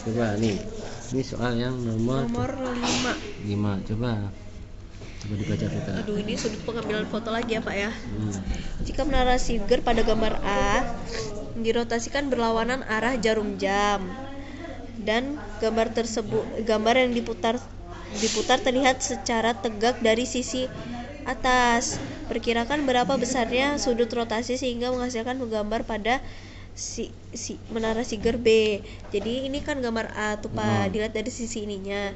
Coba nih. Ini soal yang nomor 5. 5. Coba dibaca kita. Aduh, ini sudut pengambilan foto lagi ya Pak ya. Jika menara Siger pada gambar A dirotasikan berlawanan arah jarum jam dan gambar yang diputar terlihat secara tegak dari sisi atas, perkirakan berapa besarnya sudut rotasi sehingga menghasilkan gambar pada menara Siger B. Jadi ini kan gambar A tuh Pak, dilihat dari sisi ininya.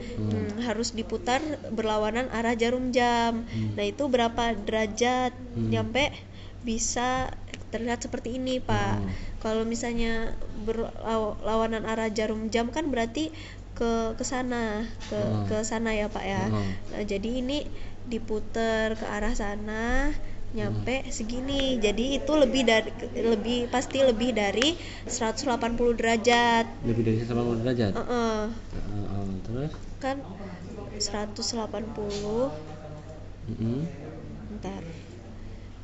Harus diputar berlawanan arah jarum jam. Nah, itu berapa derajat nyampe bisa terlihat seperti ini Pak. Kalau misalnya berlawanan arah jarum jam kan berarti ke sana ya Pak ya. Nah, jadi ini diputar ke arah sana nyampe segini. Jadi itu pasti lebih dari 180 derajat. Lebih dari 180 derajat. Terus Kan 180. Bentar.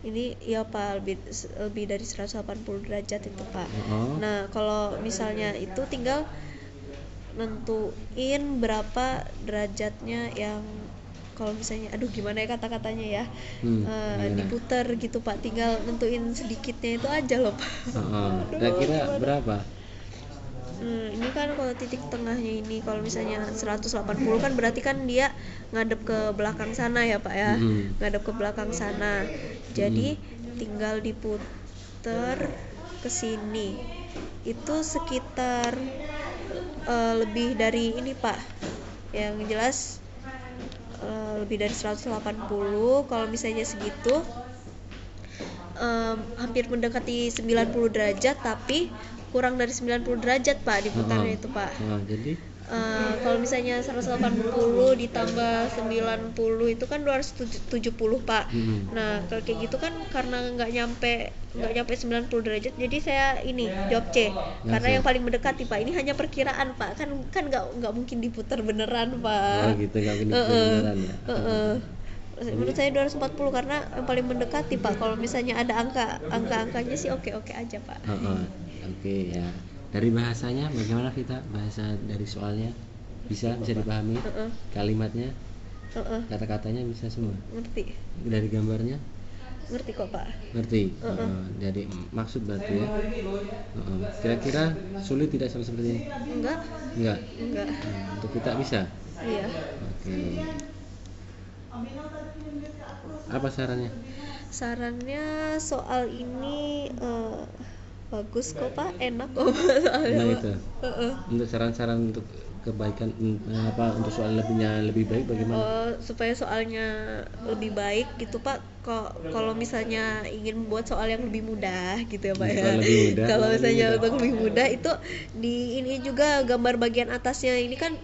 Ini ya Pak, lebih dari 180 derajat itu Pak. Nah, kalau misalnya itu tinggal nentuin berapa derajatnya yang, kalau misalnya gimana ya kata-katanya ya, diputar gitu Pak, tinggal nentuin sedikitnya itu aja loh Pak. Kira-kira berapa? Ini kan kalau titik tengahnya ini, kalau misalnya 180 kan berarti kan dia ngadep ke belakang sana ya Pak ya. Ngadep ke belakang sana. Jadi tinggal diputer ke sini. Itu sekitar lebih dari ini Pak. Yang jelas lebih dari 180. Kalau misalnya segitu hampir mendekati 90 derajat, tapi kurang dari 90 derajat Pak diputarnya itu Pak. Jadi kalau misalnya 180 ditambah 90 itu kan 270 Pak. Nah, kalau kayak gitu kan karena nggak nyampe 90 derajat, jadi saya ini jawab C. Karena yang paling mendekati Pak, ini hanya perkiraan Pak. Kan nggak mungkin diputar beneran Pak. gitu, nggak mungkin beneran ya. Menurut saya 240 karena yang paling mendekati Pak. Kalau misalnya ada angka-angkanya sih oke aja Pak. Oke ya. Dari bahasanya bagaimana kita? Bahasa dari soalnya bisa dipahami? Kalimatnya, kata-katanya bisa semua? Ngerti. Dari gambarnya? Ngerti kok Pak. Ngerti. Jadi maksud berarti ya. Kira-kira sulit tidak sama seperti ini? Enggak. Untuk kita bisa? Iya. Oke. Apa sarannya? Sarannya soal ini bagus kok Pak, enak kok soalnya. Itu. Untuk saran-saran untuk kebaikan untuk soal lebih baik bagaimana? Supaya soalnya lebih baik gitu Pak. Kalau misalnya ingin membuat soal yang lebih mudah gitu ya Pak ya. Kalau misalnya untuk lebih mudah itu di ini juga gambar bagian atasnya ini kan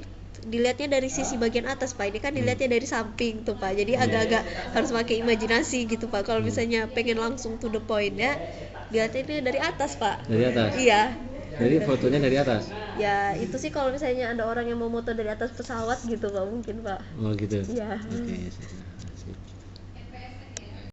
dilihatnya dari sisi bagian atas Pak, ini kan dilihatnya dari samping tuh Pak, jadi agak-agak harus pakai imajinasi gitu Pak. Kalau misalnya pengen langsung to the point ya, dilihatnya dari atas Pak. Dari atas? Iya. Jadi fotonya dari atas? Ya itu sih kalau misalnya ada orang yang mau moto dari atas pesawat gitu Pak, mungkin Pak. Oh gitu? Iya. Oke.